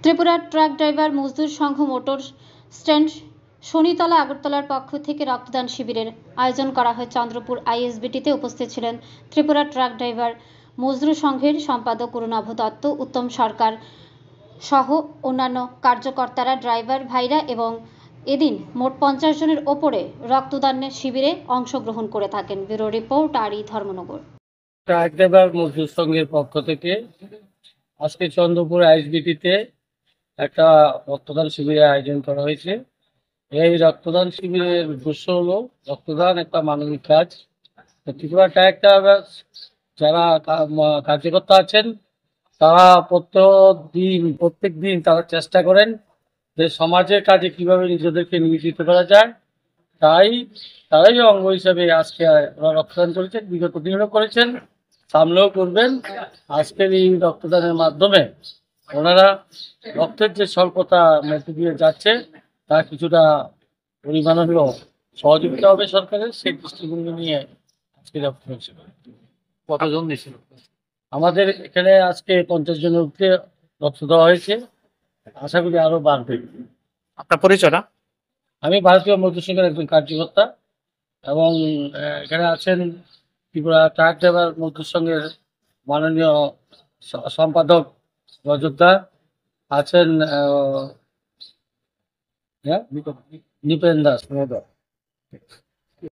ত্রিপুরার truck driver মজদুর সংঘ motor stand Shanitala আগরতলার পক্ষ থেকে রক্তদান শিবিরের আয়োজন করা হয়। চন্দ্রপুর আইএসবিটিতে উপস্থিত ছিলেন ত্রিপুরা ট্রাক ড্রাইভার মজদুর সংঘের সম্পাদক অরুণাভ দত্ত, উত্তম সরকার সহ অন্যান্য কার্যকর্তারা, ড্রাইভার ভাইরা এবং এদিন মোট 50 জনের ওপরে রক্তদান শিবিরে অংশগ্রহণ করে থাকেন। ব্যুরো রিপোর্ট আরই ধর্মনগর। ট্রাক ড্রাইভার মজদুর সংঘের পক্ষ থেকে আজকে চন্দ্রপুর আইএসবিটিতে একটা রক্তদান শিবিরের আয়োজন করা হয়েছে। এই রক্তদান শিবিরের উদ্দেশ্য হলো রক্তদান একটা মানবিক কাজ। ত্রিপুরা ট্রাক ড্রাইভার যারা কার্যকর্তা আছেন তারা প্রত্যেক দিন তারা চেষ্টা করেন যে সমাজের কাজে কিভাবে নিজেদেরকে নিয়োজিত করা যায়। তারাই অঙ্গ হিসাবে আজকে ওরা রক্তদান করেছেন, বিগত দিনেও করেছেন, সামনেও করবেন। আজকের এই রক্তদানের মাধ্যমে ওনারা রক্তের যে স্বল্পতা মধ্যে দিয়ে যাচ্ছে তা কিছুটা পরিমাণ হলেও সহযোগিতা হবে সরকারের, সেই দৃষ্টিভঙ্গি নিয়ে আজকে রক্তদান শিবির। কতজন দিয়েছিল? আমাদের এখানে আজকে 50 জনের উপরে রক্ত দেওয়া হয়েছে, আশা করি আরো বাড়বে। আপনার পরিচয়টা? আমি ভারতীয় মজদুর সংঘের একজন কার্যকর্তা এবং এখানে আছেন ত্রিপুরা ট্রাক ড্রাইভার মজদুর সংঘের মাননীয় সম্পাদক রজতদা, আছেন নিপেন দাস।